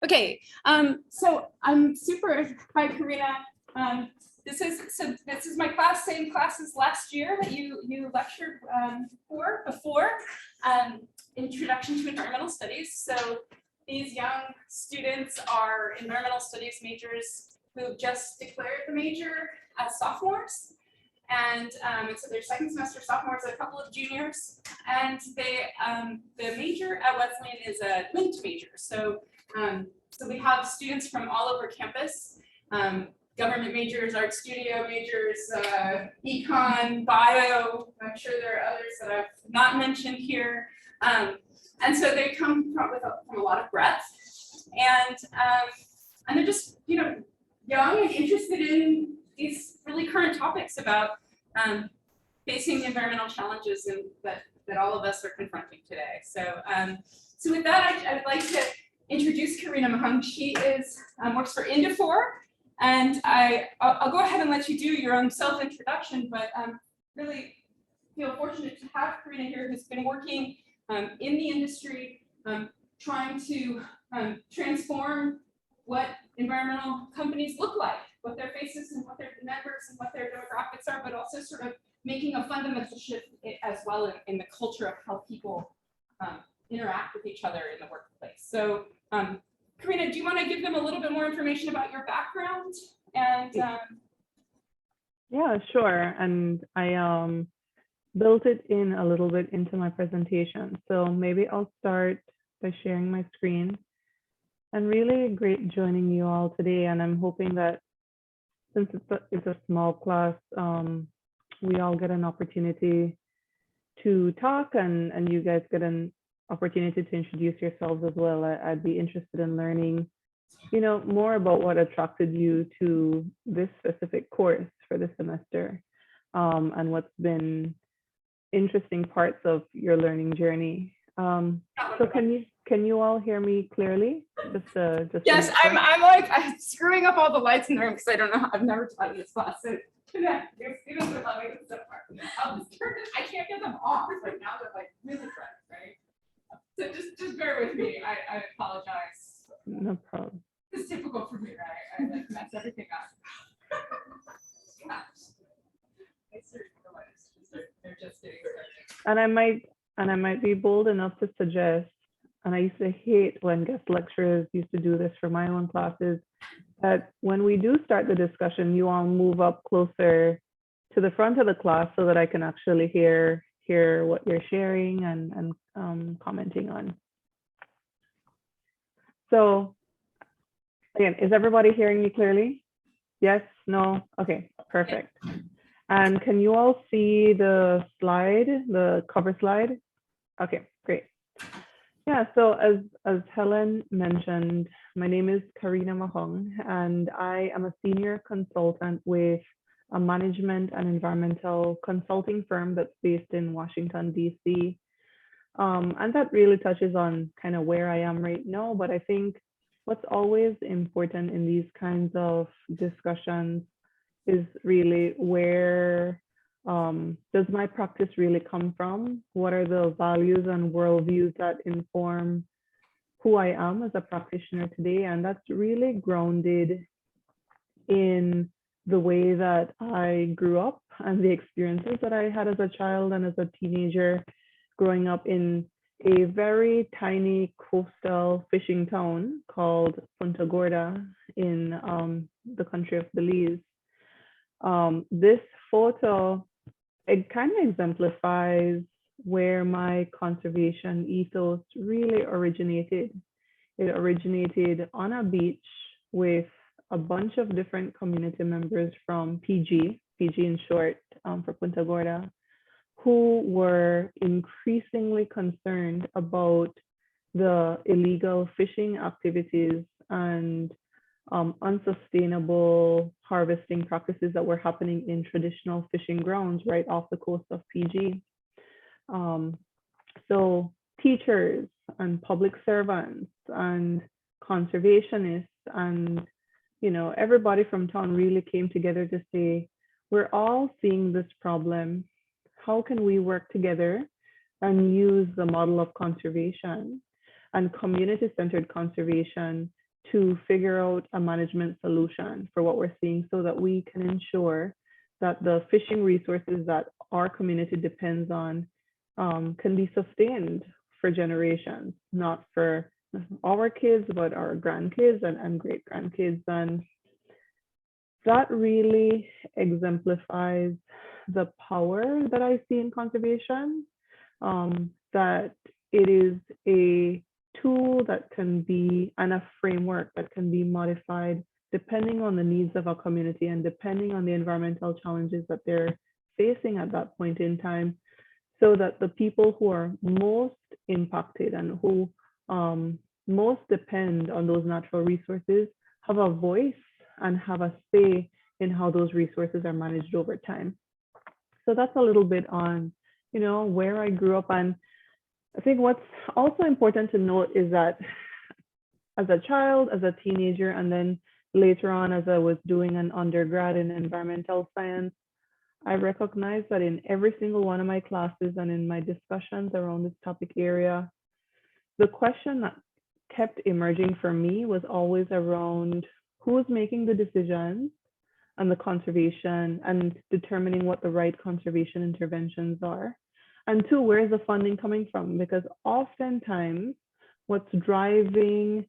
Okay, so I'm super, hi Karena. This is my class, same class as last year that you lectured before, Introduction to Environmental Studies. So these young students are environmental studies majors who just declared the major as sophomores. And so they're second semester sophomores, a couple of juniors, and the major at Wesleyan is a linked major. So we have students from all over campus, government majors, art studio majors, econ, bio. I'm sure there are others that I've not mentioned here. And so they come from a lot of breadth, and they're just young and interested in these really current topics about facing environmental challenges that all of us are confronting today. So so with that, I would like to introduce Karena Mahung. She works for Indafor, and I'll go ahead and let you do your own self-introduction, but really feel fortunate to have Karena here, who's been working in the industry, trying to transform what environmental companies look like, what their faces and what their members and what their demographics are, but also sort of making a fundamental shift as well in the culture of how people interact with each other in the workplace. So Karena, do you want to give them a little bit more information about your background? And yeah, sure. And I built it in a little bit into my presentation. So maybe I'll start by sharing my screen. And really great joining you all today. And I'm hoping that since it's a small class, we all get an opportunity to talk, and you guys get an opportunity to introduce yourselves as well. I'd be interested in learning, more about what attracted you to this specific course for this semester, and what's been interesting parts of your learning journey. So can you all hear me clearly? Yes, I'm screwing up all the lights in the room because I don't know. I've never taught in this class. So yeah, your students are loving it so far. I can't get them off. Like now they're like really bright, right? So just bear with me. I apologize. No problem. It's typical for me, right? I like mess everything up. They're just getting started. And I might be bold enough to suggest, and I used to hate when guest lecturers used to do this for my own classes, that when we do start the discussion, you all move up closer to the front of the class so that I can actually hear what you're sharing and commenting on. So again, is everybody hearing me clearly? Yes, no? Okay, perfect. And can you all see the slide, the cover slide? Okay, great. Yeah, so as Helen mentioned, my name is Karena Mahung, and I am a senior consultant with a management and environmental consulting firm that's based in Washington, DC. And that really touches on kind of where I am right now, but I think what's always important in these kinds of discussions is really where does my practice really come from? What are the values and worldviews that inform who I am as a practitioner today? And that's really grounded in the way that I grew up and the experiences that I had as a child and as a teenager, growing up in a very tiny coastal fishing town called Punta Gorda in the country of Belize. This photo, it kind of exemplifies where my conservation ethos really originated. It originated on a beach with a bunch of different community members from PG in short, for Punta Gorda, who were increasingly concerned about the illegal fishing activities and unsustainable harvesting practices that were happening in traditional fishing grounds right off the coast of PG. So teachers and public servants and conservationists and everybody from town really came together to say, we're all seeing this problem. How can we work together and use the model of conservation and community-centered conservation to figure out a management solution for what we're seeing so that we can ensure that the fishing resources that our community depends on can be sustained for generations, not for our kids, but our grandkids and great grandkids. And that really exemplifies the power that I see in conservation, that it is a tool that can be, and a framework that can be modified depending on the needs of a community and depending on the environmental challenges that they're facing at that point in time, so that the people who are most impacted and who most depend on those natural resources have a voice and have a say in how those resources are managed over time. So that's a little bit on, where I grew up. And I think what's also important to note is that as a child, as a teenager, and then later on as I was doing an undergrad in environmental science, I recognized that in every single one of my classes and in my discussions around this topic area, the question that kept emerging for me was always around who's making the decisions and the conservation and determining what the right conservation interventions are. And two, where is the funding coming from? Because oftentimes what's driving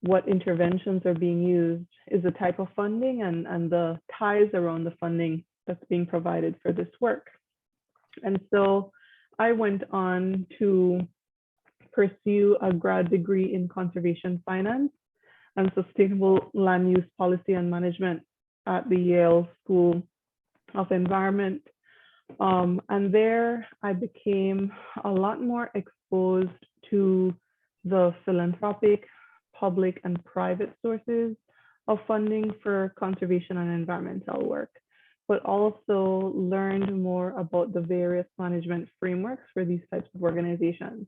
what interventions are being used is the type of funding and the ties around the funding that's being provided for this work. And so I went on to pursue a grad degree in conservation finance and sustainable land use policy and management at the Yale School of Environment. And there I became a lot more exposed to the philanthropic, public and private sources of funding for conservation and environmental work, but also learned more about the various management frameworks for these types of organizations.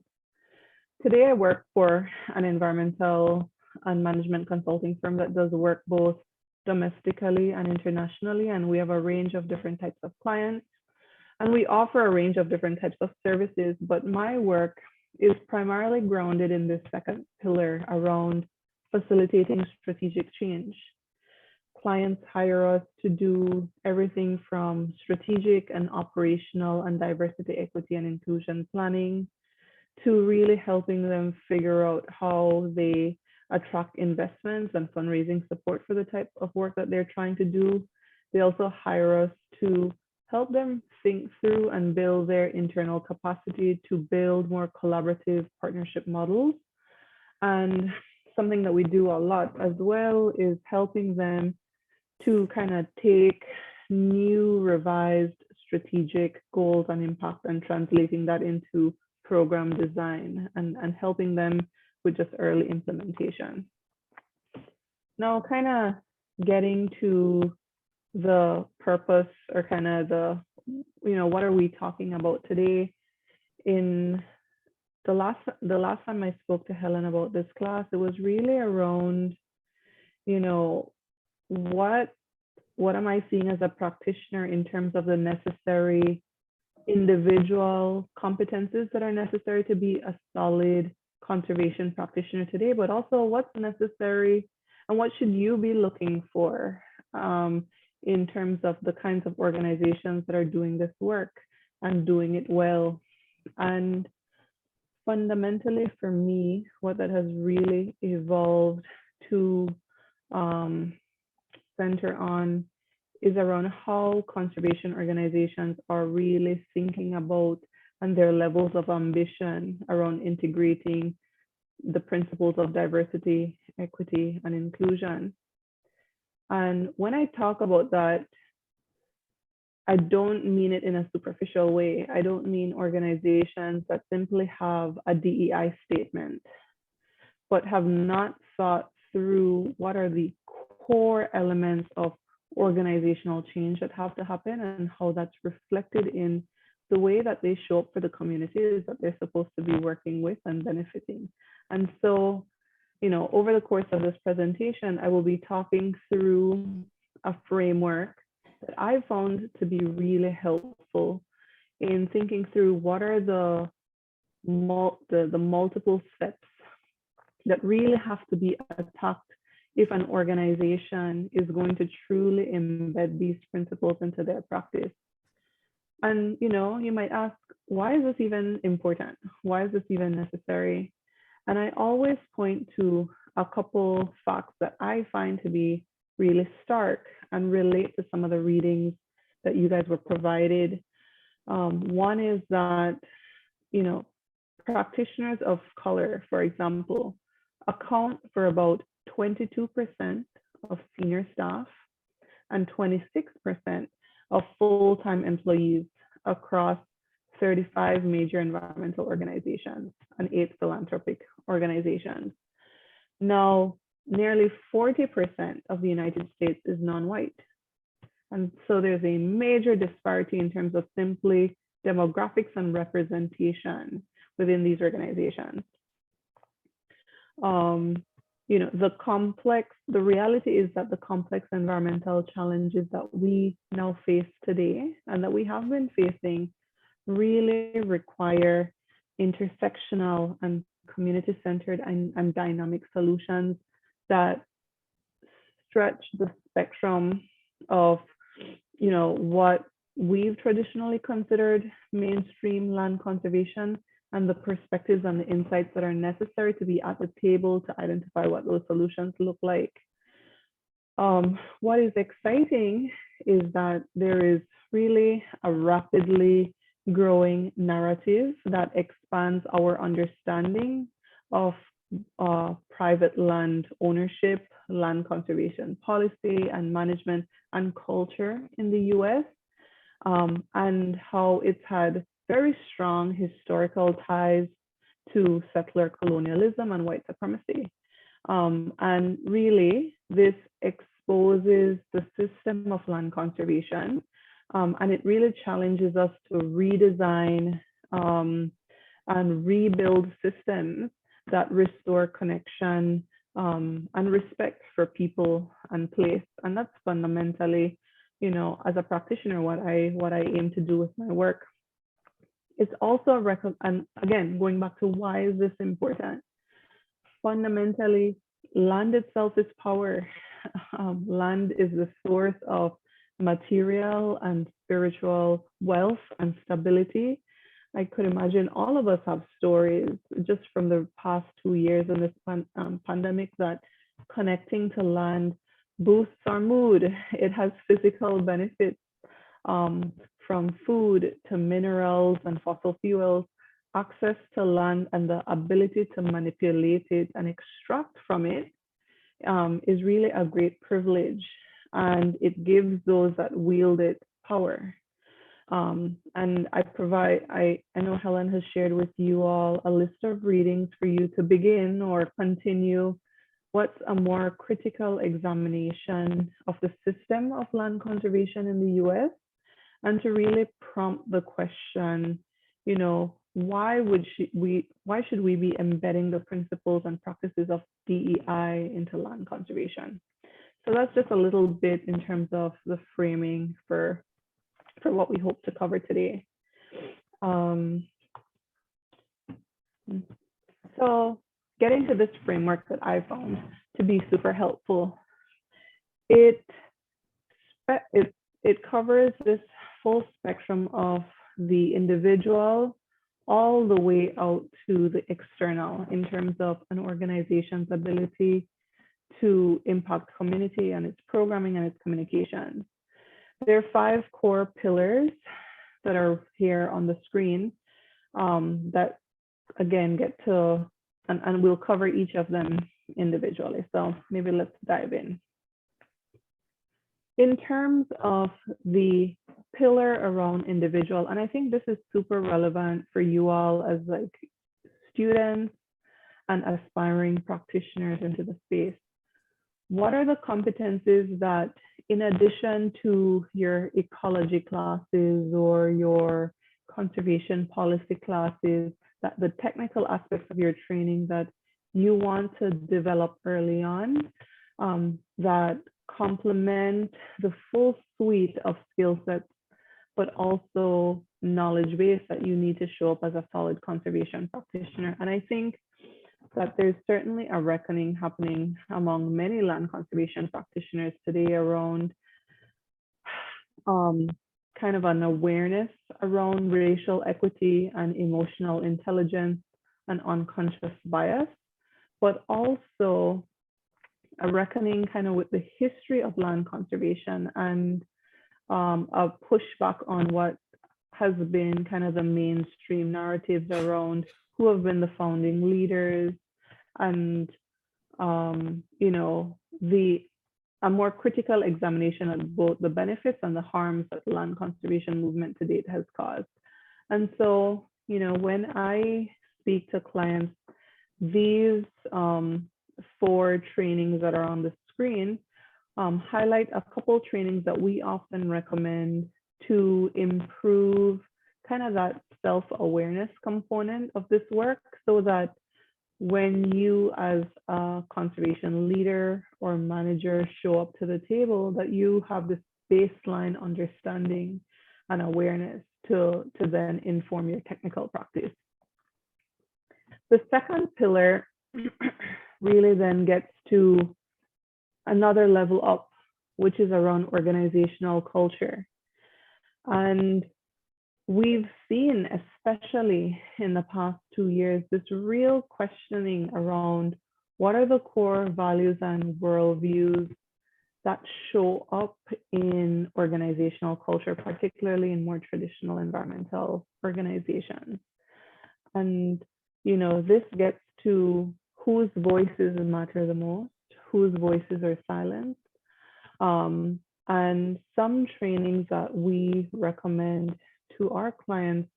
Today, I work for an environmental and management consulting firm that does work both domestically and internationally, and we have a range of different types of clients, and we offer a range of different types of services, but my work is primarily grounded in this second pillar around facilitating strategic change. Clients hire us to do everything from strategic and operational and diversity, equity, and inclusion planning to really helping them figure out how they attract investments and fundraising support for the type of work that they're trying to do. They also hire us to help them think through and build their internal capacity to build more collaborative partnership models. And something that we do a lot as well is helping them to kind of take new revised strategic goals and impact and translating that into program design and helping them with just early implementation. Now, kind of getting to the purpose or kind of the, what are we talking about today? In the last time I spoke to Helen about this class, it was really around, what am I seeing as a practitioner in terms of the necessary individual competencies that are necessary to be a solid conservation practitioner today, but also what's necessary and what should you be looking for in terms of the kinds of organizations that are doing this work and doing it well. And fundamentally for me, what that has really evolved to center on is around how conservation organizations are really thinking about and their levels of ambition around integrating the principles of diversity, equity, and inclusion. And when I talk about that, I don't mean it in a superficial way. I don't mean organizations that simply have a DEI statement, but have not thought through what are the core elements of organizational change that have to happen and how that's reflected in the way that they show up for the communities that they're supposed to be working with and benefiting. And so, over the course of this presentation, I will be talking through a framework that I found to be really helpful in thinking through what are the multiple steps that really have to be attacked if an organization is going to truly embed these principles into their practice. And you might ask, why is this even important? Why is this even necessary? And I always point to a couple facts that I find to be really stark and relate to some of the readings that you guys were provided. One is that, practitioners of color, for example, account for about 22% of senior staff and 26% of full-time employees across 35 major environmental organizations and 8 philanthropic organizations. Now, nearly 40% of the United States is non-white. And so there's a major disparity in terms of simply demographics and representation within these organizations. The reality is that the complex environmental challenges that we now face today and that we have been facing really require intersectional and community-centered and dynamic solutions that stretch the spectrum of what we've traditionally considered mainstream land conservation and the perspectives and the insights that are necessary to be at the table to identify what those solutions look like. What is exciting is that there is really a rapidly growing narrative that expands our understanding of private land ownership, land conservation policy and management and culture in the US, and how it's had very strong historical ties to settler colonialism and white supremacy. And really, this exposes the system of land conservation, and it really challenges us to redesign and rebuild systems that restore connection and respect for people and place. And that's fundamentally, as a practitioner, what I aim to do with my work. It's also and again, going back to why is this important? Fundamentally, land itself is power. Land is the source of material and spiritual wealth and stability. I could imagine all of us have stories just from the past 2 years in this pandemic that connecting to land boosts our mood. It has physical benefits, from food to minerals and fossil fuels. Access to land and the ability to manipulate it and extract from it is really a great privilege, and it gives those that wield it power. And I know Helen has shared with you all a list of readings for you to begin or continue what's a more critical examination of the system of land conservation in the US, and to really prompt the question, why should we be embedding the principles and practices of DEI into land conservation? So that's just a little bit in terms of the framing for what we hope to cover today. So getting to this framework that I found to be super helpful, it covers this full spectrum of the individual all the way out to the external in terms of an organization's ability to impact community and its programming and its communications. There are 5 core pillars that are here on the screen that again get to, and we'll cover each of them individually. So maybe let's dive in. In terms of the pillar around individual, and I think this is super relevant for you all as like students and aspiring practitioners into the space. What are the competencies that, in addition to your ecology classes or your conservation policy classes, that the technical aspects of your training that you want to develop early on, that complement the full suite of skill sets, but also knowledge base that you need to show up as a solid conservation practitioner? And I think that there's certainly a reckoning happening among many land conservation practitioners today around kind of an awareness around racial equity and emotional intelligence and unconscious bias, but also a reckoning kind of with the history of land conservation and a pushback on what has been kind of the mainstream narratives around who have been the founding leaders and you know, a more critical examination of both the benefits and the harms that the land conservation movement to date has caused. And so, you know, when I speak to clients, these 4 trainings that are on the screen highlight a couple trainings that we often recommend to improve kind of that self-awareness component of this work, so that when you as a conservation leader or manager show up to the table, that you have this baseline understanding and awareness to then inform your technical practice. The second pillar really then gets to another level up, which is around organizational culture. And we've seen, especially in the past 2 years, this real questioning around what are the core values and worldviews that show up in organizational culture, particularly in more traditional environmental organizations. And, you know, this gets to whose voices matter the most, whose voices are silenced. And some trainings that we recommend to our clients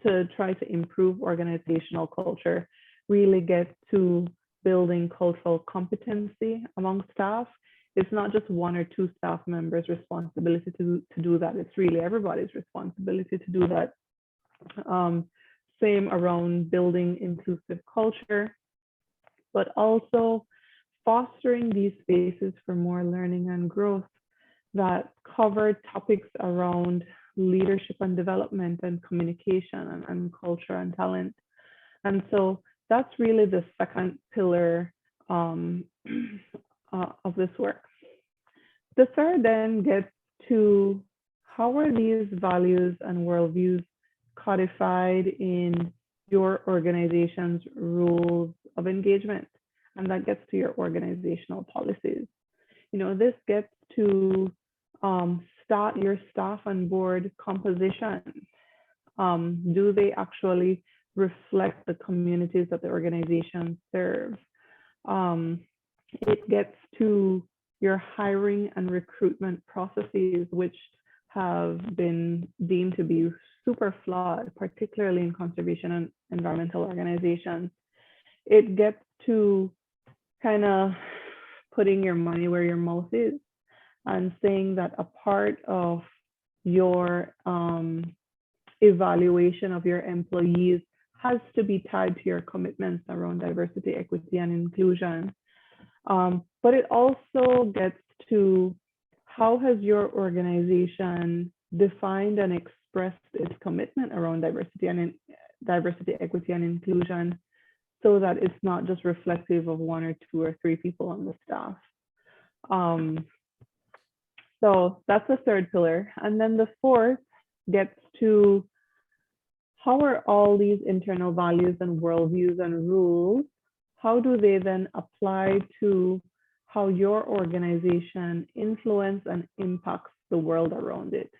to try to improve organizational culture really get to building cultural competency among staff. It's not just 1 or 2 staff members' responsibility to do that. It's really everybody's responsibility to do that. Same around building inclusive culture, but also fostering these spaces for more learning and growth that cover topics around leadership and development and communication and culture and talent. And so that's really the second pillar of this work. The third then gets to how are these values and worldviews codified in your organization's rules of engagement? And that gets to your organizational policies. You know, this gets to start your staff and board composition. Do they actually reflect the communities that the organization serves? It gets to your hiring and recruitment processes, which have been deemed to be super flawed, particularly in conservation and environmental organizations. It gets to kind of putting your money where your mouth is and saying that a part of your evaluation of your employees has to be tied to your commitments around diversity, equity, and inclusion. But it also gets to how has your organization defined and expressed its commitment around diversity, equity, and inclusion, so that it's not just reflective of 1 or 2 or 3 people on the staff. So that's the third pillar. And then the fourth gets to how are all these internal values and worldviews and rules, how do they then apply to how your organization influence and impacts the world around it?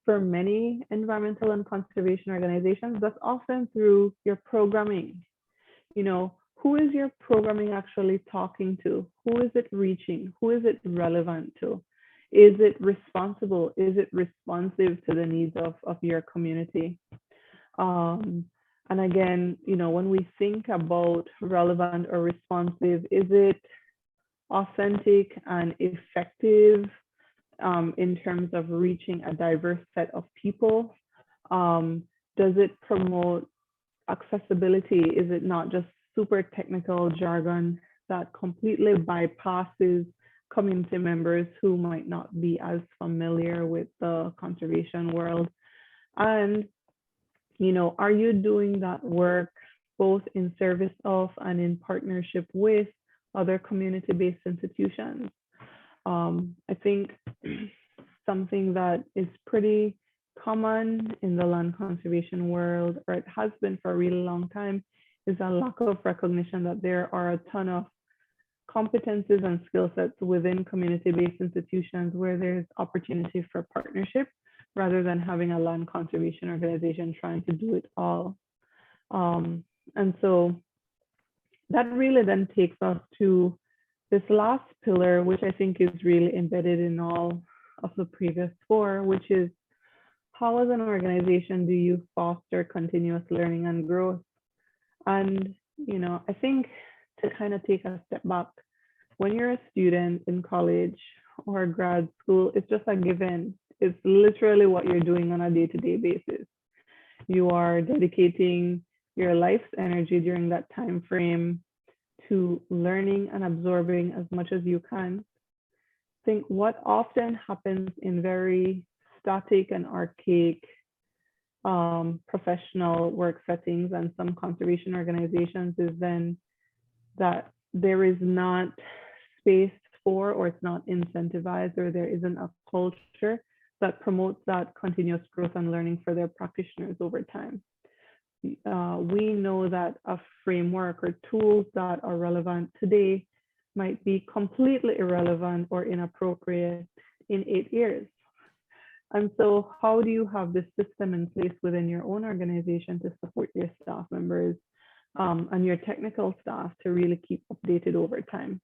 For many environmental and conservation organizations, that's often through your programming. You know, who is your programming actually talking to? Who is it reaching? Who is it relevant to? Is it responsible? Is it responsive to the needs of your community? And again, you know, when we think about relevant or responsive, is it authentic and effective in terms of reaching a diverse set of people? Does it promote accessibility? Is it not just super technical jargon that completely bypasses community members who might not be as familiar with the conservation world? And, you know, are you doing that work both in service of and in partnership with other community-based institutions. I think something that is pretty common in the land conservation world, or it has been for a really long time, is a lack of recognition that there are a ton of competencies and skill sets within community-based institutions where there's opportunity for partnership rather than having a land conservation organization trying to do it all. And so that really then takes us to this last pillar, which I think is really embedded in all of the previous four, which is how as an organization do you foster continuous learning and growth? And, you know, I think to kind of take a step back, when you're a student in college or grad school, it's just a given. It's literally what you're doing on a day-to-day basis. You are dedicating your life's energy during that time frame to learning and absorbing as much as you can. Think what often happens in very static and archaic professional work settings and some conservation organizations is then that there is not space for, or it's not incentivized, or there isn't a culture that promotes that continuous growth and learning for their practitioners over time. We know that a framework or tools that are relevant today might be completely irrelevant or inappropriate in 8 years. And so how do you have this system in place within your own organization to support your staff members and your technical staff to really keep updated over time?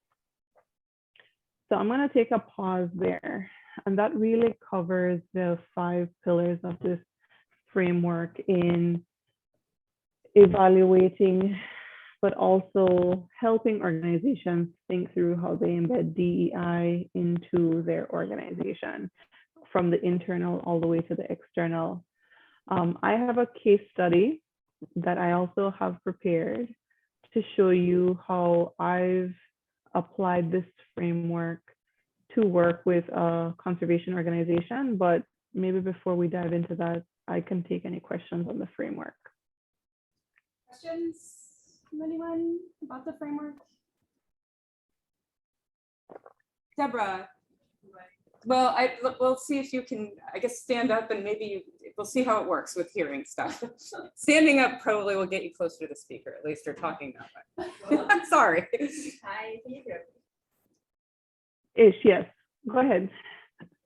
So I'm going to take a pause there. And that really covers the 5 pillars of this framework in evaluating, but also helping organizations think through how they embed DEI into their organization, from the internal all the way to the external. I have a case study that I also have prepared to show you how I've applied this framework to work with a conservation organization. But maybe before we dive into that, I can take any questions on the framework. Questions from anyone about the framework? Deborah. Well, we'll see if you can, I guess, stand up, and maybe we'll see how it works with hearing stuff. Standing up probably will get you closer to the speaker, at least you're talking that way. I'm sorry. Hi, can you hear me? Ish, yes. Go ahead.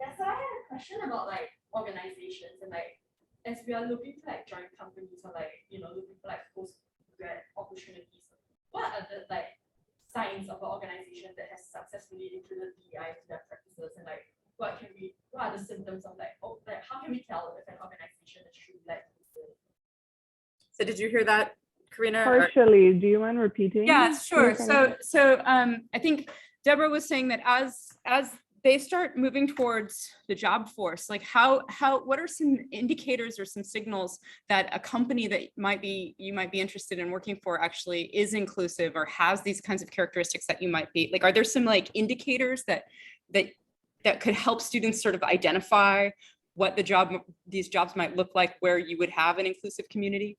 Yeah, so I had a question about like organizations and like as we are looking to like join companies or like looking for like postgrad opportunities, what are the like signs of an organization that has successfully included DEI to their practices, and like what are the symptoms of like how can we tell if an organization is truly like inclusive? So did you hear that, Karena? Partially. Do you mind repeating? Yeah, sure. So I think Deborah was saying that as they start moving towards the job force, like what are some indicators or some signals that a company that you might be interested in working for actually is inclusive or has these kinds of characteristics that you might be like? Are there some like indicators that could help students sort of identify what these jobs might look like where you would have an inclusive community?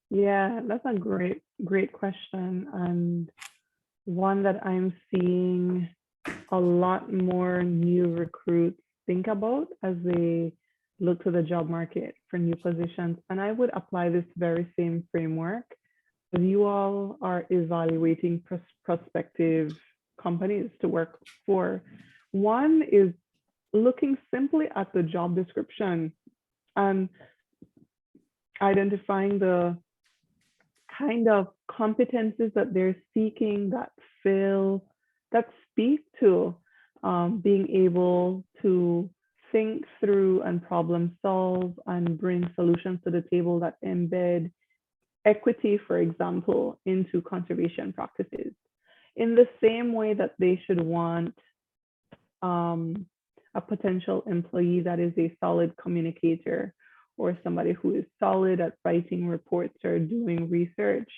Yeah, that's a great question, and one that I'm seeing a lot more new recruits think about as they look to the job market for new positions. And I would apply this very same framework as you all are evaluating prospective companies to work for. One is looking simply at the job description and identifying the kind of competencies that they're seeking that speak to being able to think through and problem solve and bring solutions to the table that embed equity, for example, into conservation practices. In the same way that they should want a potential employee that is a solid communicator or somebody who is solid at writing reports or doing research.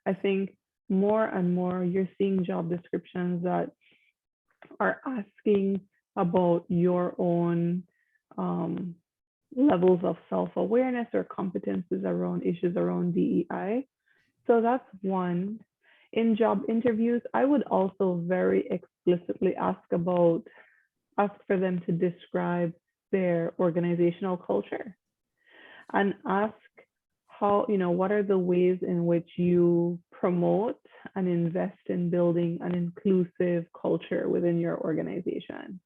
I think more and more you're seeing job descriptions that are asking about your own levels of self-awareness or competences around issues around DEI. So that's one. In job interviews, I would also very explicitly ask for them to describe their organizational culture and ask what are the ways in which you promote and invest in building an inclusive culture within your organization.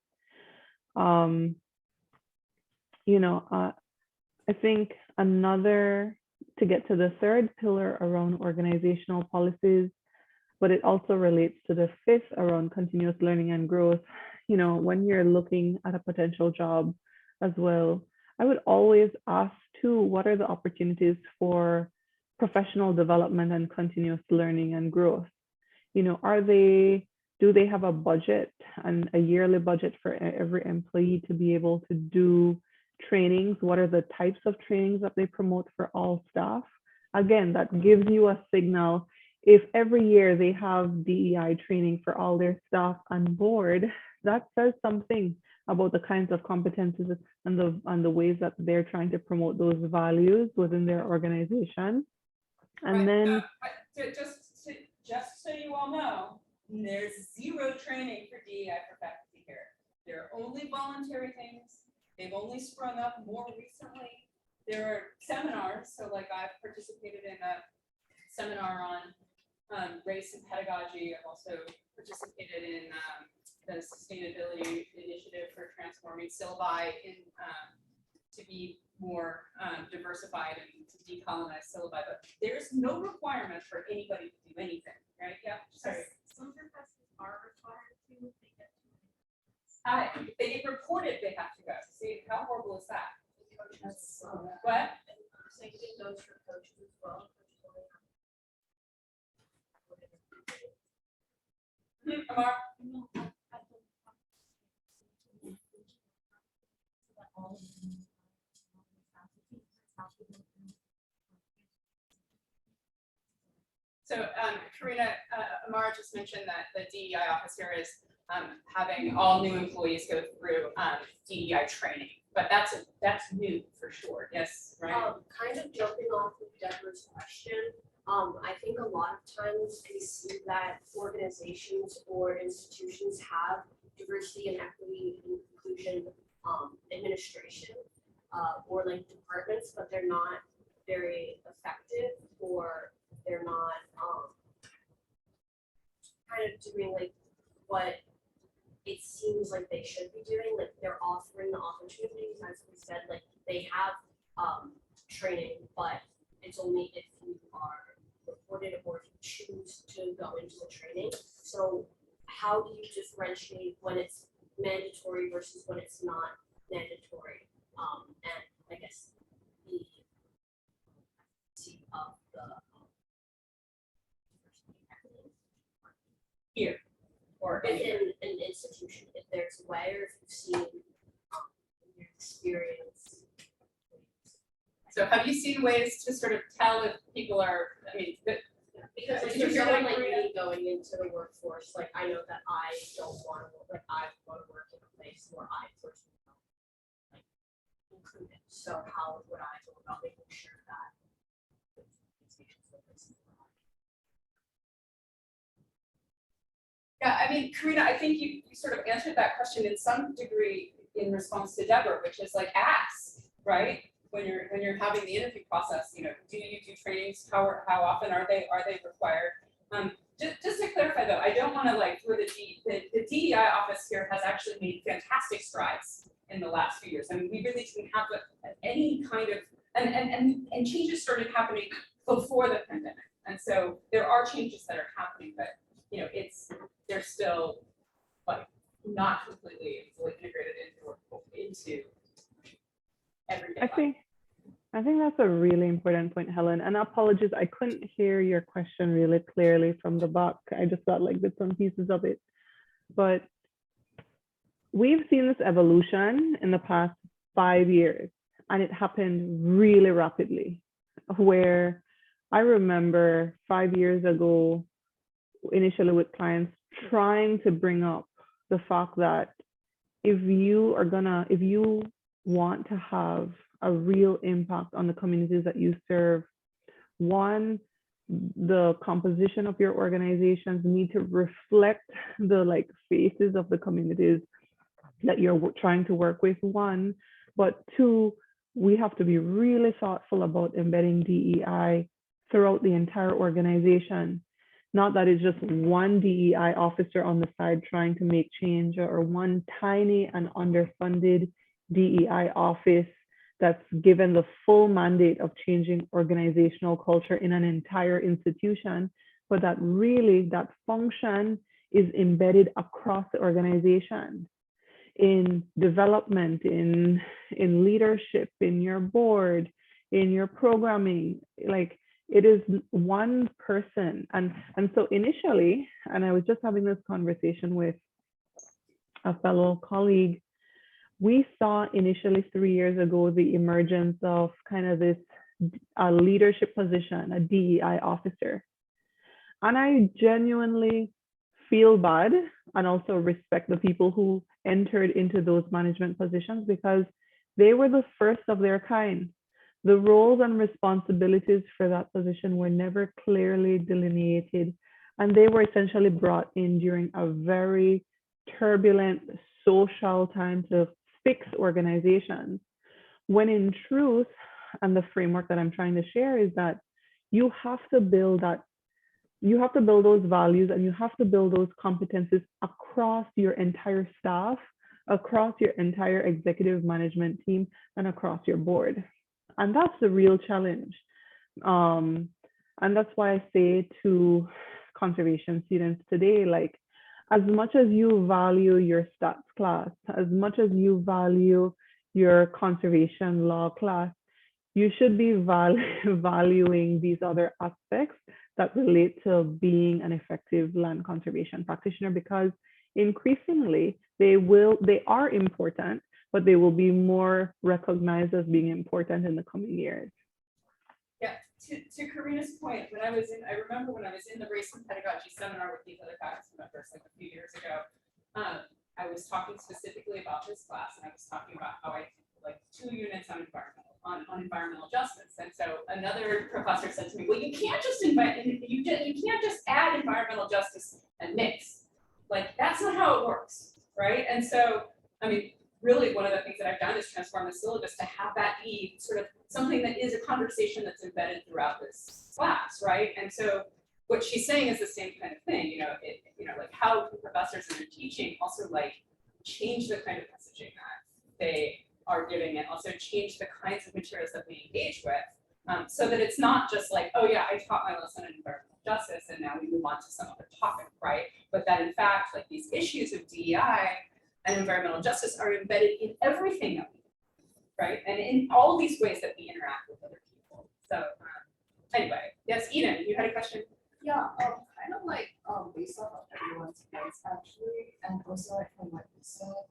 I think to get to the third pillar around organizational policies, but it also relates to the fifth around continuous learning and growth. When you're looking at a potential job as well, I would always ask too, what are the opportunities for professional development and continuous learning and growth? Do they have a budget and a yearly budget for every employee to be able to do trainings? What are the types of trainings that they promote for all staff? Again, that gives you a signal. If every year they have DEI training for all their staff on board, that says something about the kinds of competencies and the ways that they're trying to promote those values within their organization. And then just so you all know, there's zero training for DEI for faculty here. There are only voluntary things. They've only sprung up more recently. There are seminars. So like I've participated in a seminar on race and pedagogy. I've also participated in the sustainability initiative for transforming syllabi to be more diversified and to decolonize syllabi. But there's no requirement for anybody to do anything, right? Yeah, sorry. Some professors are required to. They get reported they have to go. See, how horrible is that? What? Same thing goes for coaches as well. Amar? So Karena, Amara just mentioned that the DEI office here is having all new employees go through DEI training, but that's new for sure. Yes, right? Kind of jumping off of Deborah's question, I think a lot of times we see that organizations or institutions have diversity and equity and inclusion administration or like departments, but they're not very effective, or they're not kind of doing like what it seems like they should be doing. Like they're offering the opportunities, as we said, like they have training, but it's only if you are reported or if you choose to go into the training. So how do you differentiate when it's mandatory versus when it's not mandatory? And I guess the of the Here or within an institution, if there's a way, or if you've seen in your experience. So have you seen ways to sort of tell if people are, Because like If for you're someone like like Karena- me going into the workforce, like I know that I don't want to, like I want to work in a place where I personally don't like included. So how would I go about making sure that Yeah, Karena, I think you sort of answered that question in some degree in response to Deborah, which is like ask, right? When you're having the interview process, do you do trainings? How often are they required? Just to clarify though, I don't want to the DEI office here has actually made fantastic strides in the last few years. We really didn't have any kind of and changes started happening before the pandemic, and so there are changes that are happening, but they're still like not completely fully integrated into everyday life. I think that's a really important point, Helen. And apologies, I couldn't hear your question really clearly from the back. I just got like bits and pieces of it. But we've seen this evolution in the past 5 years, and it happened really rapidly. Where I remember 5 years ago, initially with clients, trying to bring up the fact that if you want to have a real impact on the communities that you serve, one, the composition of your organizations need to reflect the like faces of the communities that you're trying to work with, one, but two, we have to be really thoughtful about embedding DEI throughout the entire organization. Not that it's just one DEI officer on the side trying to make change, or one tiny and underfunded DEI office that's given the full mandate of changing organizational culture in an entire institution, but that really that function is embedded across the organization, in development, in leadership, in your board, in your programming. Like, it is one person. And so initially, and I was just having this conversation with a fellow colleague, we saw initially 3 years ago the emergence of kind of this leadership position, a DEI officer. And I genuinely feel bad and also respect the people who entered into those management positions, because they were the first of their kind. The roles and responsibilities for that position were never clearly delineated, and they were essentially brought in during a very turbulent social time to fix organizations. When in truth, and the framework that I'm trying to share is that you have to build those values, and you have to build those competencies across your entire staff, across your entire executive management team, and across your board. And that's the real challenge. And that's why I say to conservation students today, like, as much as you value your stats class, as much as you value your conservation law class, you should be valuing these other aspects that relate to being an effective land conservation practitioner, because increasingly they are important, but they will be more recognized as being important in the coming years. Yeah, to Karina's point, I remember when I was in the race and pedagogy seminar with these other faculty members like a few years ago, I was talking specifically about this class, and I was talking about how I like 2 units on environmental justice. And so another professor said to me, well, you can't just add environmental justice and mix. Like, that's not how it works, right? And so, I mean, really one of the things that I've done is transform the syllabus to have that be sort of something that is a conversation that's embedded throughout this class, right? And so what she's saying is the same kind of thing, like how can professors in their teaching also like change the kind of messaging that they are giving, and also change the kinds of materials that we engage with, so that it's not just like, oh yeah, I taught my lesson in environmental justice and now we move on to some other topic, right? But that in fact, like, these issues of DEI and environmental justice are embedded in everything that we do, right? And in all these ways that we interact with other people. So anyway, yes, Eden, you had a question? Yeah, kind of like based off of everyone's points actually, and also like from what you said,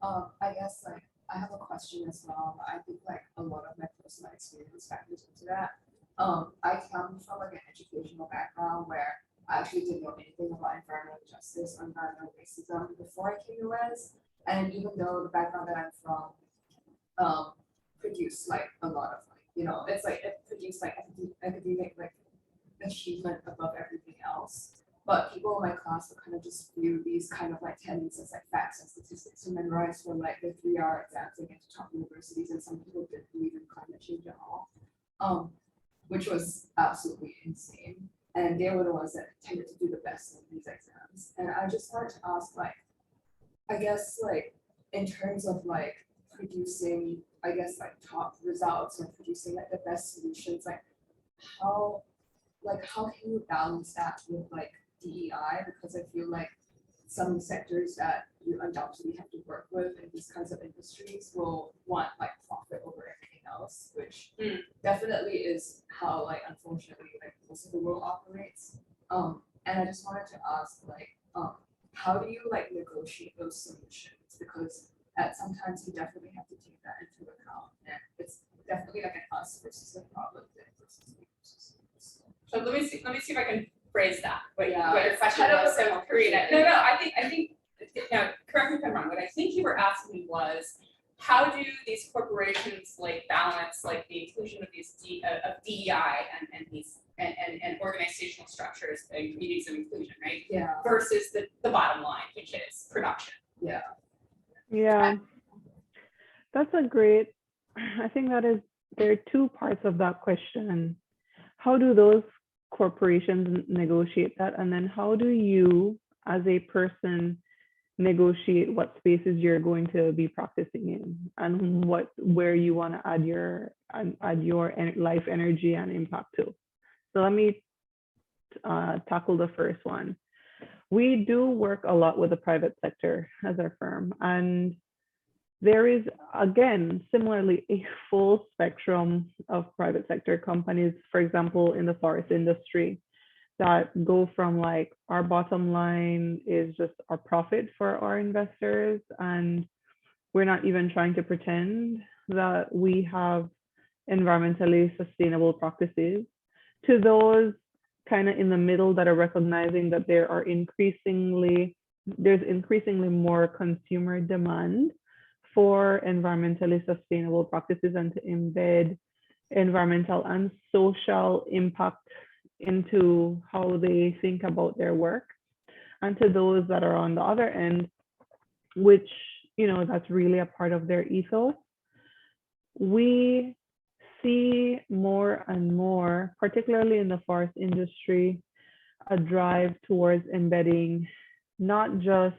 I guess like I have a question as well, but I think like a lot of my personal experience factors into that. I come from like an educational background where I actually didn't know anything about environmental justice or environmental racism before I came to Res. And even though the background that I'm from produced like a lot of like, it's like it produced like academic like achievement above everything else. But people in my class would kind of just view these kind of like tenets as like facts and statistics to memorize for like the 3-hour exams they get to top universities, and some people didn't believe in climate change at all, which was absolutely insane. And they were the ones that tended to do the best in these exams. And I just wanted to ask, like, I guess like in terms of like producing, I guess like top results or producing like the best solutions, like how can you balance that with like DEI? Because I feel like some sectors that you undoubtedly have to work with in these kinds of industries will want like profit over everything else, which definitely is how like unfortunately like most of the world operates. And I just wanted to ask like how do you like negotiate those solutions? Because sometimes you definitely have to take that into account, and it's definitely like an us versus the problem thing versus me versus you. So let me see if I can phrase that. What your it's question kind of was. So like Karina, no, I think now, correct me if I'm wrong. What I think you were asking me was, how do these corporations like balance like the inclusion of these DEI and and organizational structures and communities of inclusion, right? Yeah, Versus the bottom line, which is production. yeah. Yeah, that's a great, I think there are two parts of that question. How do those corporations negotiate that? And then how do you, as a person, negotiate what spaces you're going to be practicing in and where you want to add your life energy and impact to? So let me tackle the first one. We do work a lot with the private sector as our firm, and there is, again, similarly, a full spectrum of private sector companies, for example, in the forest industry, that go from like our bottom line is just our profit for our investors, and we're not even trying to pretend that we have environmentally sustainable practices, to those kind of in the middle that are recognizing that there's increasingly more consumer demand for environmentally sustainable practices and to embed environmental and social impact into how they think about their work. And to those that are on the other end, which, that's really a part of their ethos, we see more and more, particularly in the forest industry, a drive towards embedding not just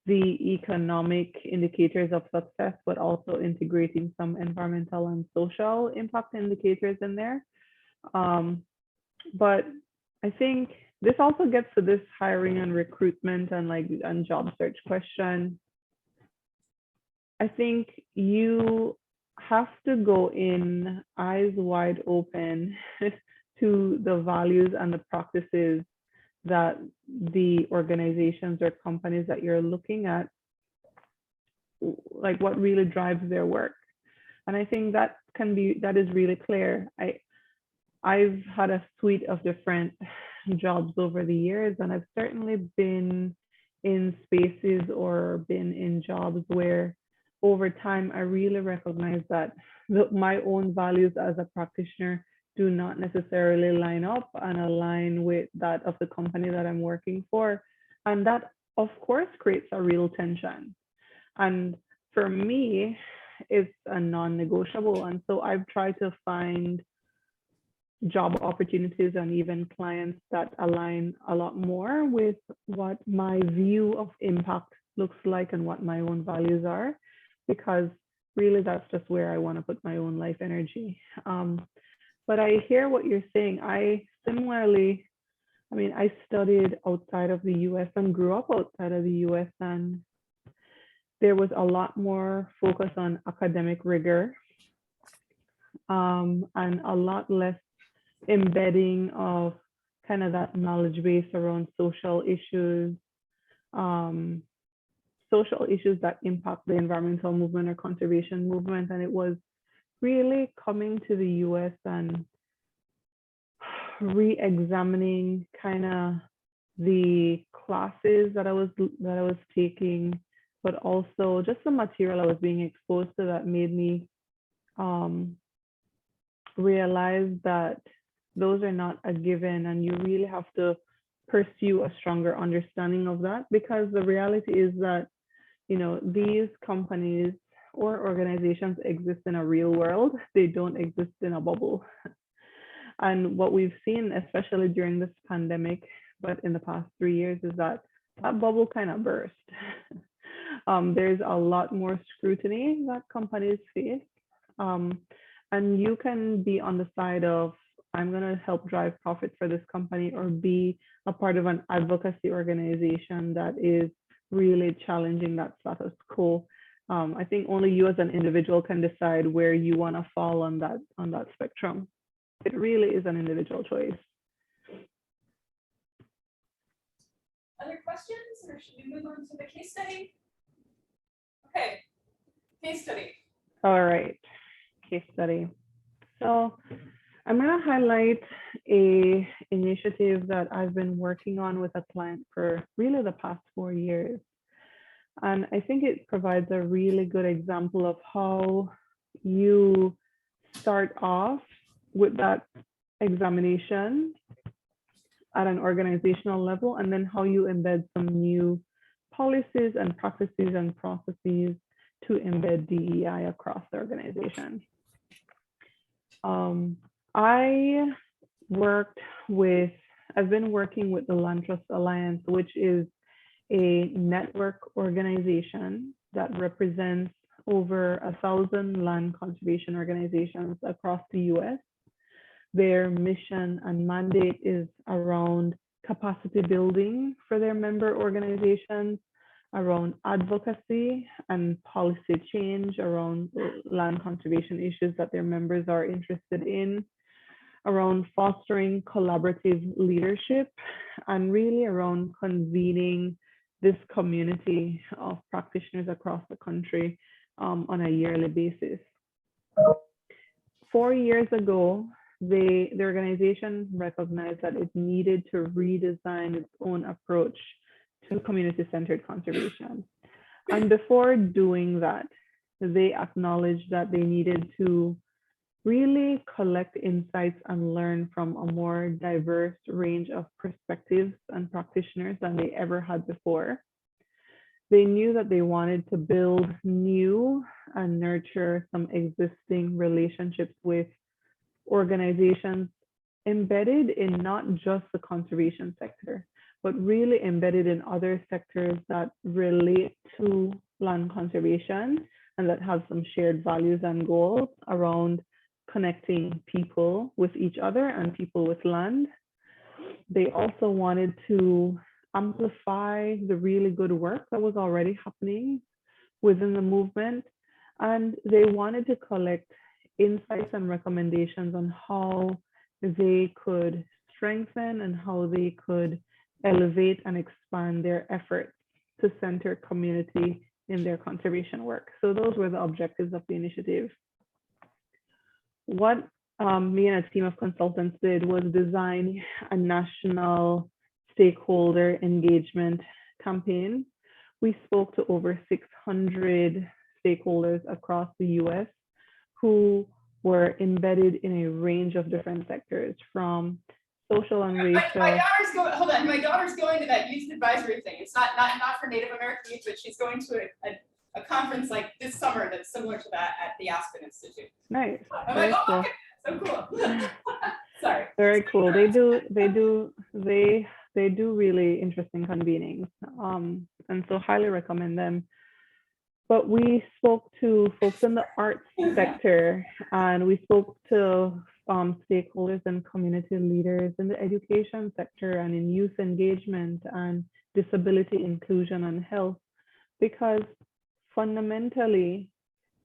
the economic indicators of success, but also integrating some environmental and social impact indicators in there. But I think this also gets to this hiring and recruitment and job search question. I think you have to go in eyes wide open to the values and the practices that the organizations or companies that you're looking at, like what really drives their work. And I think that is really clear. I've had a suite of different jobs over the years, and I've certainly been in spaces or been in jobs where over time I really recognize that my own values as a practitioner do not necessarily line up and align with that of the company that I'm working for. And that, of course, creates a real tension. And for me, it's a non-negotiable. And so I've tried to find job opportunities and even clients that align a lot more with what my view of impact looks like and what my own values are, because really that's just where I want to put my own life energy. But I hear what you're saying. I studied outside of the US and grew up outside of the US, and there was a lot more focus on academic rigor and a lot less embedding of kind of that knowledge base around social issues that impact the environmental movement or conservation movement. And it was really coming to the US and re-examining kind of the classes that I was taking, but also just the material I was being exposed to that made me realize that those are not a given, and you really have to pursue a stronger understanding of that, because the reality is that these companies or organizations exist in a real world. They don't exist in a bubble. And what we've seen, especially during this pandemic, but in the past 3 years, is that bubble kind of burst. There's a lot more scrutiny that companies face. And you can be on the side of, I'm going to help drive profit for this company, or be a part of an advocacy organization that is really challenging that status quo. I think only you as an individual can decide where you want to fall on that spectrum. It really is an individual choice. Other questions, or should we move on to the case study? Okay, case study. All right, case study. So I'm going to highlight a initiative that I've been working on with a client for really the past 4 years. And I think it provides a really good example of how you start off with that examination at an organizational level, and then how you embed some new policies and practices and processes to embed DEI across the organization. I've been working with the Land Trust Alliance, which is a network organization that represents over 1,000 land conservation organizations across the US. Their mission and mandate is around capacity building for their member organizations, around advocacy and policy change around land conservation issues that their members are interested in, around fostering collaborative leadership, and really around convening this community of practitioners across the country on a yearly basis. 4 years ago, the organization recognized that it needed to redesign its own approach to community-centered conservation. And before doing that, they acknowledged that they needed to really collect insights and learn from a more diverse range of perspectives and practitioners than they ever had before. They knew that they wanted to build new and nurture some existing relationships with organizations embedded in not just the conservation sector, but really embedded in other sectors that relate to land conservation and that have some shared values and goals around connecting people with each other and people with land. They also wanted to amplify the really good work that was already happening within the movement. And they wanted to collect insights and recommendations on how they could strengthen and how they could elevate and expand their efforts to center community in their conservation work. So those were the objectives of the initiative. What me and a team of consultants did was design a national stakeholder engagement campaign. We spoke to over 600 stakeholders across the US who were embedded in a range of different sectors, from social and racial. My daughter's going. Hold on, my daughter's going to that youth advisory thing. It's not for Native American youth, but she's going to a conference like this summer that's similar to that at the Aspen Institute. Nice. I'm like, oh, okay. So cool. Sorry. Very cool. They do really interesting convenings, and so highly recommend them. But we spoke to folks in the arts sector, and we spoke to stakeholders and community leaders in the education sector and in youth engagement and disability inclusion and health, because fundamentally,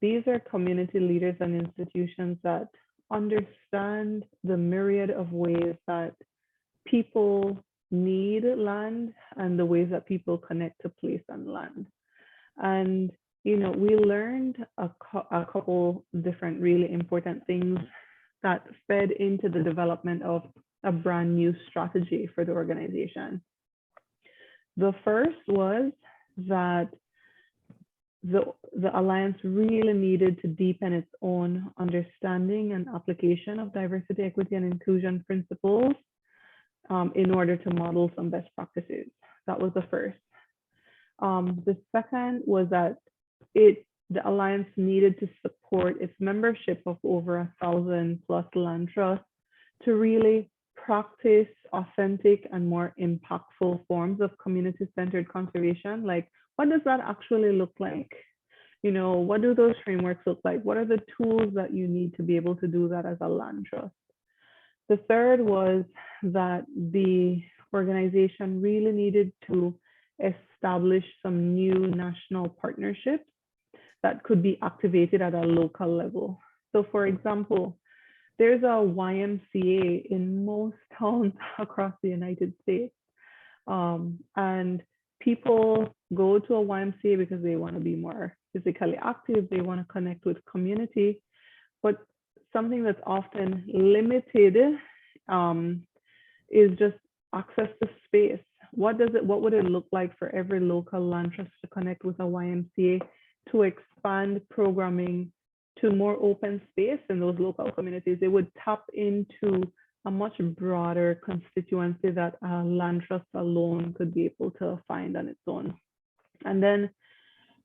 these are community leaders and institutions that understand the myriad of ways that people need land and the ways that people connect to place and land. And we learned a couple different really important things that fed into the development of a brand new strategy for the organization. The first was that the Alliance really needed to deepen its own understanding and application of diversity, equity, and inclusion principles in order to model some best practices. That was the first. The second was that the Alliance needed to support its membership of over 1,000+ land trusts to really practice authentic and more impactful forms of community-centered conservation. Like, what does that actually look like? What do those frameworks look like? What are the tools that you need to be able to do that as a land trust? The third was that the organization really needed to establish some new national partnerships that could be activated at a local level. So for example, there's a YMCA in most towns across the United States. And people go to a YMCA because they want to be more physically active, they want to connect with community, but something that's often limited is just access to space. What would it look like for every local land trust to connect with a YMCA to expand programming to more open space in those local communities? They would tap into a much broader constituency that land trust alone could be able to find on its own. And then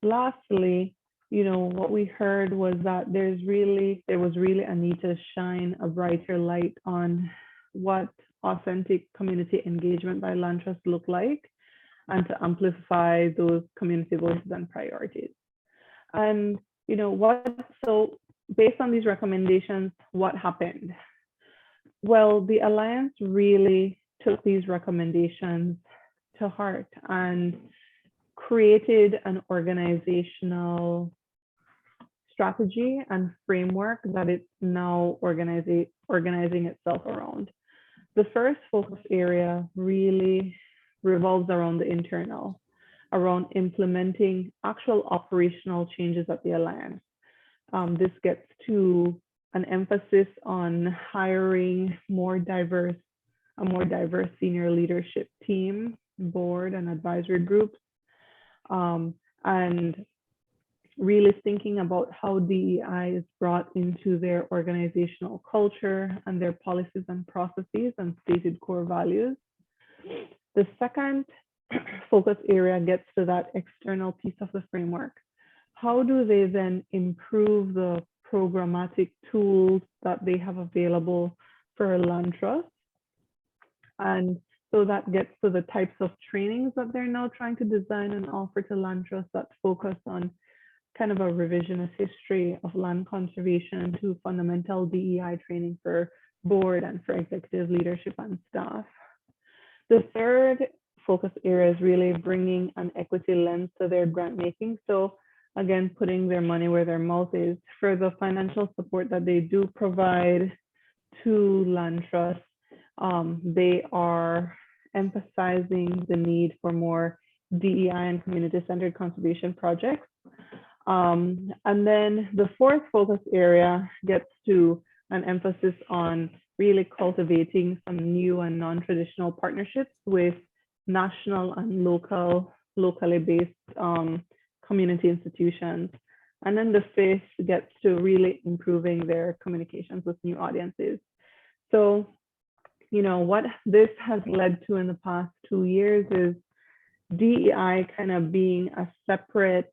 lastly, what we heard was that there was really a need to shine a brighter light on what authentic community engagement by land trust look like, and to amplify those community voices and priorities. And so based on these recommendations, what happened? Well, the Alliance really took these recommendations to heart and created an organizational strategy and framework that it's now organizing itself around. The first focus area really revolves around the internal, around implementing actual operational changes at the Alliance. This gets to an emphasis on hiring a more diverse senior leadership team, board, and advisory groups, and really thinking about how DEI is brought into their organizational culture and their policies and processes and stated core values. The second focus area gets to that external piece of the framework. How do they then improve the programmatic tools that they have available for land trust? And so that gets to the types of trainings that they're now trying to design and offer to land trust that focus on kind of a revisionist history of land conservation to fundamental DEI training for board and for executive leadership and staff. The third focus area is really bringing an equity lens to their grant making. So again, putting their money where their mouth is for the financial support that they do provide to land trust. They are emphasizing the need for more DEI and community-centered conservation projects. And then the fourth focus area gets to an emphasis on really cultivating some new and non-traditional partnerships with national and locally based community institutions. And then the fifth gets to really improving their communications with new audiences. So, what this has led to in the past 2 years is DEI kind of being a separate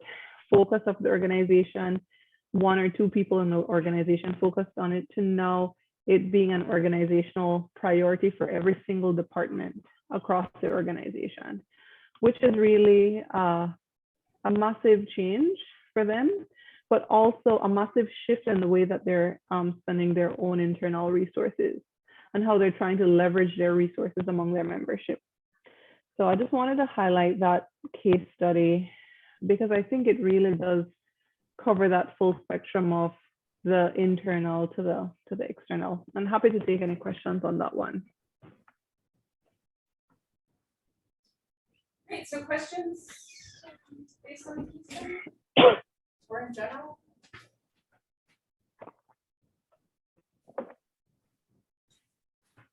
focus of the organization, 1 or 2 people in the organization focused on it, to now it being an organizational priority for every single department across the organization, which is really a massive change for them, but also a massive shift in the way that they're spending their own internal resources and how they're trying to leverage their resources among their membership. So I just wanted to highlight that case study because I think it really does cover that full spectrum of the internal to the external. I'm happy to take any questions on that one. Great, so questions based on the case study or in general?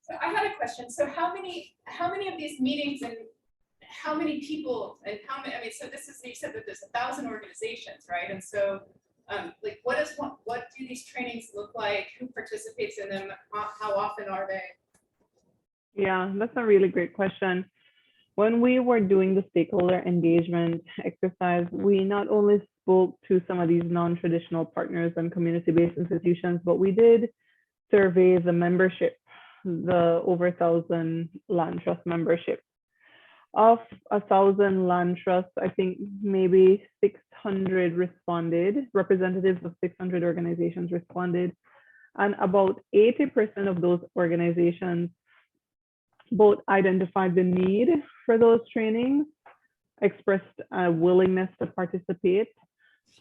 So I had a question. So how many of these meetings and how many people and how many, so this is, you said that there's 1,000 organizations, right? And so like what do these trainings look like? Who participates in them? How often are they? Yeah, that's a really great question. When we were doing the stakeholder engagement exercise, we not only spoke to some of these non-traditional partners and community-based institutions, but we did survey the membership, the over 1,000 land trust membership. Of 1,000 land trusts, I think maybe 600 responded, representatives of 600 organizations responded, and about 80% of those organizations both identified the need for those trainings, expressed a willingness to participate,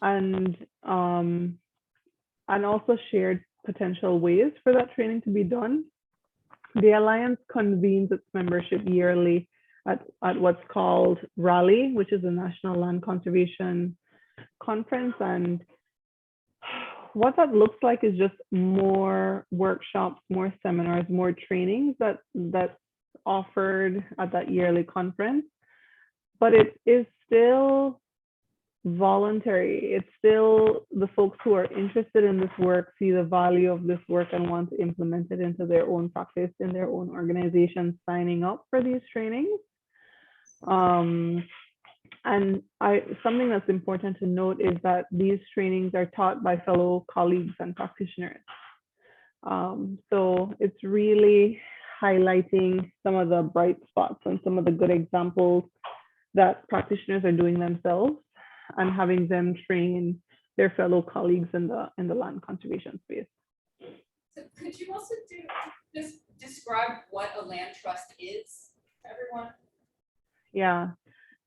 and also shared potential ways for that training to be done. The Alliance convenes its membership yearly at what's called Rally, which is a National Land Conservation Conference. And what that looks like is just more workshops, more seminars, more trainings that's offered at that yearly conference. But it is still voluntary. It's still the folks who are interested in this work, see the value of this work and want to implement it into their own practice in their own organization, signing up for these trainings. And something that's important to note is that these trainings are taught by fellow colleagues and practitioners. So it's really highlighting some of the bright spots and some of the good examples that practitioners are doing themselves and having them train their fellow colleagues in the land conservation space. So could you also just describe what a land trust is to everyone? Yeah,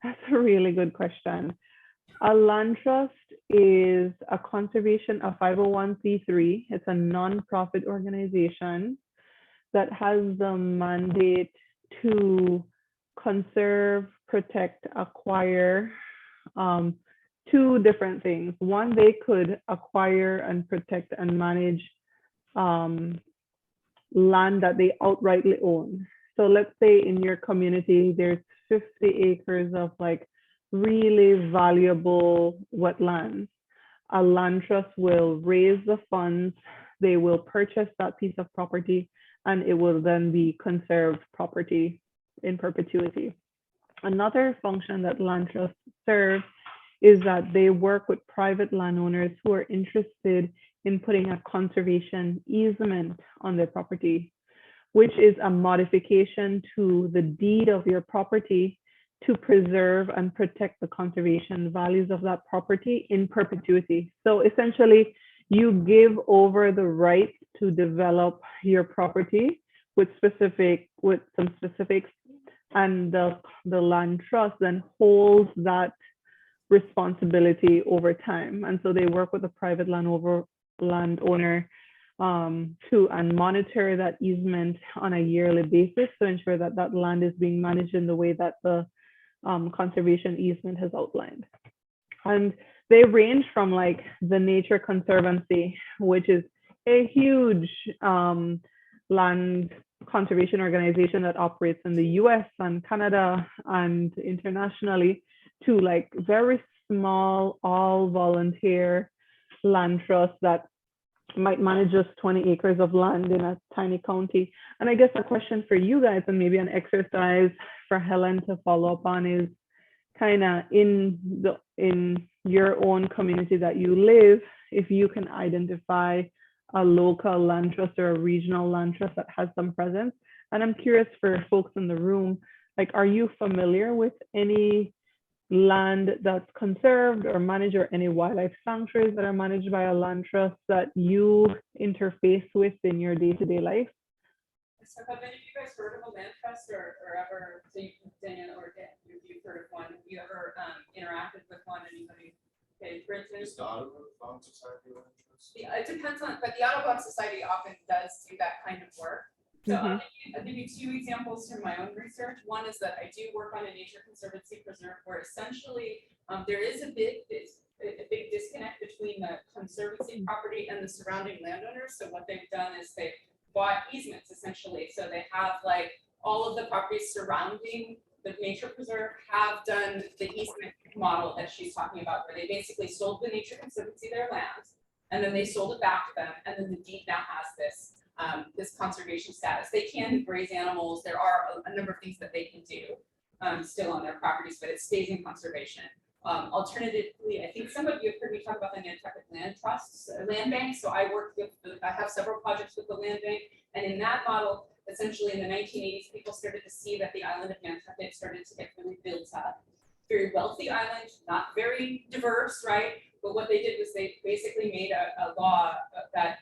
that's a really good question. A land trust is a 501c3. It's a nonprofit organization that has the mandate to conserve, protect, acquire two different things. One, they could acquire and protect and manage land that they outrightly own. So let's say in your community, there's 50 acres of like really valuable wetlands. A land trust will raise the funds, they will purchase that piece of property, and it will then be conserved property in perpetuity. Another function that land trusts serve is that they work with private landowners who are interested in putting a conservation easement on their property, which is a modification to the deed of your property to preserve and protect the conservation values of that property in perpetuity. So essentially, you give over the right to develop your property with some specifics, and the land trust then holds that responsibility over time. And so they work with a private landowner to monitor that easement on a yearly basis to ensure that that land is being managed in the way that the conservation easement has outlined. And they range from like the Nature Conservancy, which is a huge land conservation organization that operates in the US and Canada and internationally, to like very small, all volunteer land trusts that might manage just 20 acres of land in a tiny county. And I guess a question for you guys, and maybe an exercise for Helen to follow up on, is kind of in your own community that you live, if you can identify a local land trust or a regional land trust that has some presence. And I'm curious for folks in the room, like, are you familiar with any land that's conserved or managed, or any wildlife sanctuaries that are managed by a land trust that you interface with in your day-to-day life? So have any of you guys heard of a land trust or ever, so you can, Daniel or Dan, if you've heard of one, have you ever interacted with one, anybody? Okay, for instance. Is the Audubon Society land trust? Yeah, it depends on, but the Audubon Society often does do that kind of work. So I'll give you two examples from my own research. One is that I do work on a Nature Conservancy preserve where essentially there is a big disconnect between the conservancy property and the surrounding landowners. So what they've done is they've bought easements essentially. So they have like all of the properties surrounding the nature preserve have done the easement model that she's talking about, where they basically sold the Nature Conservancy their land, and then they sold it back to them, and then the deed now has this conservation status. They can graze animals. There are a number of things that they can do still on their properties, but it stays in conservation. Alternatively, I think some of you have heard me talk about the Nantucket Land Trusts, land bank. So I have several projects with the land bank, and in that model, essentially in the 1980s, people started to see that the island of Nantucket started to get really built up. Very wealthy island, not very diverse, right? But what they did was they basically made a law that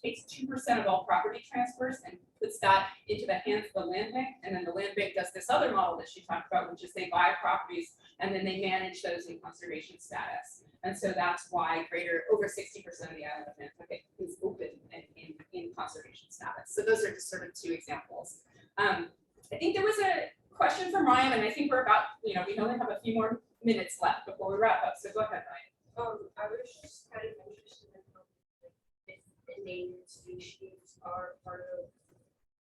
takes 2% of all property transfers and puts that into the hands of the land bank. And then the land bank does this other model that she talked about, which is they buy properties and then they manage those in conservation status. And so that's why over 60% of the island of Nantucket is open and in conservation status. So those are just sort of two examples. I think there was a question from Ryan, and I think we're about, we only have a few more minutes left before we wrap up. So go ahead, Ryan. I was just kind of interested in how, like, if endangered species are part of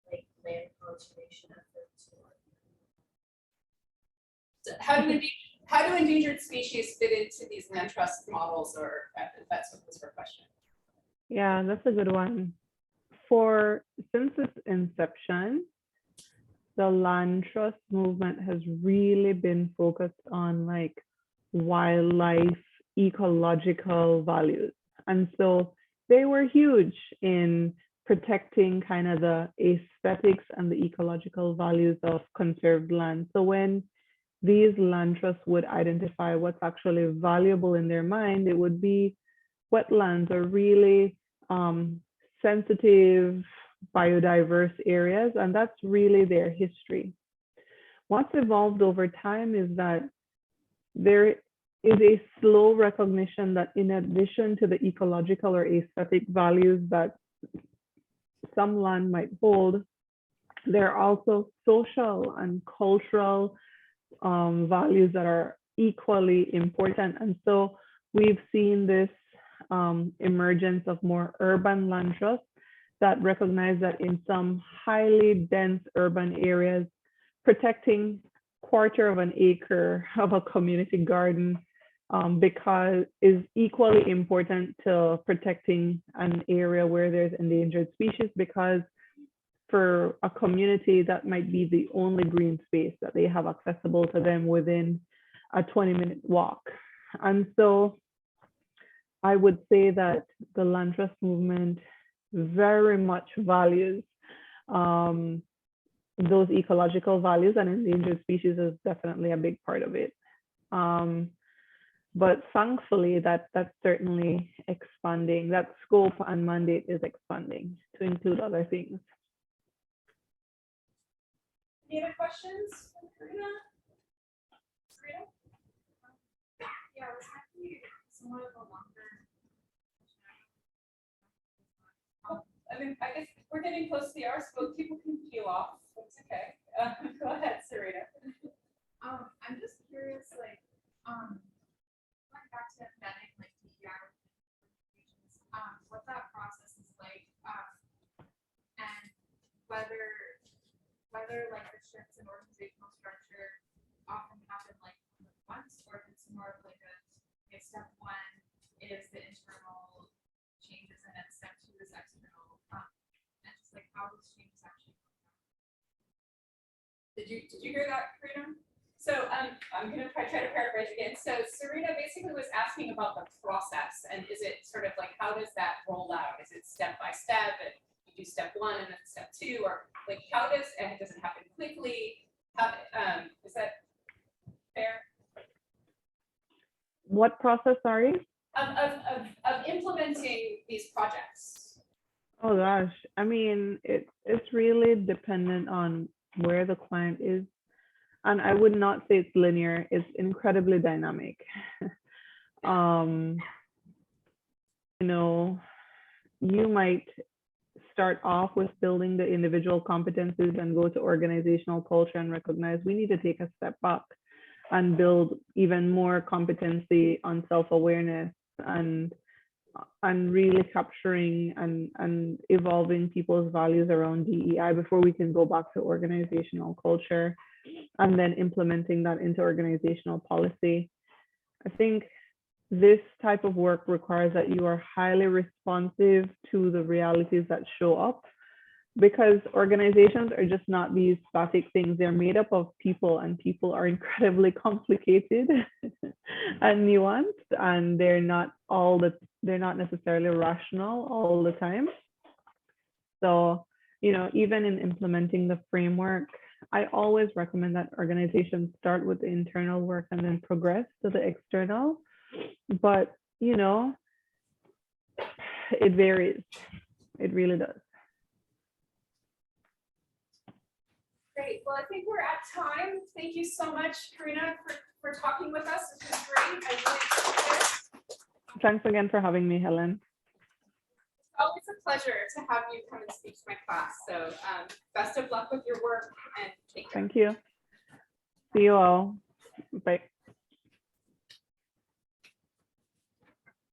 like land conservation efforts. So how do endangered how do endangered species fit into these land trust models, or that's what was her question. Yeah, that's a good one. Since its inception, the land trust movement has really been focused on like wildlife ecological values. And so they were huge in protecting kind of the aesthetics and the ecological values of conserved land. So when these land trusts would identify what's actually valuable in their mind, it would be wetlands or really sensitive, biodiverse areas, and that's really their history. What's evolved over time is that there is a slow recognition that in addition to the ecological or aesthetic values that some land might hold, there are also social and cultural values that are equally important. And so we've seen this emergence of more urban land trusts that recognize that in some highly dense urban areas, protecting 1/4 of an acre of a community garden because is equally important to protecting an area where there's endangered species, because for a community that might be the only green space that they have accessible to them within a 20-minute walk. And so I would say that the land trust movement very much values those ecological values, and endangered species is definitely a big part of it. But thankfully that's certainly expanding. That scope and mandate is expanding to include other things. Any other questions for Karena? Sarita? Yeah, it was actually somewhat of a longer. I mean, I guess we're getting close to the hour, so people can peel off. That's okay. Go ahead, Sarita. I'm just curious, like, going back to vetting, like, DEI organizations, what that process is like, and whether like the shifts in organizational structure often happen like once, or if it's more of like a step one is the internal changes, and then step two is external, and just like how these changes actually come about. Did you hear that, Karena? So I'm going to try to paraphrase again. So Sarita basically was asking about the process, and is it sort of like, how does that roll out? Is it step by step, and you do step one and then step two, or like how does it happen quickly? How is that fair? What process, sorry? Of implementing these projects. Oh gosh, I mean, it's really dependent on where the client is. And I would not say it's linear, it's incredibly dynamic. You know, you might start off with building the individual competencies and go to organizational culture and recognize we need to take a step back and build even more competency on self-awareness and really capturing and evolving people's values around DEI before we can go back to organizational culture and then implementing that into organizational policy. I think this type of work requires that you are highly responsive to the realities that show up, because organizations are just not these static things. They're made up of people, and people are incredibly complicated and nuanced, and they're not necessarily rational all the time. So, you know, even in implementing the framework, I always recommend that organizations start with the internal work and then progress to the external. But, you know, it varies. It really does. Great. Well, I think we're at time. Thank you so much, Karena, for talking with us. This was great. I really appreciate it. Thanks again for having me, Helen. Always a pleasure to have you come and speak to my class. So best of luck with your work, and take care. Thank you. See you all. Bye.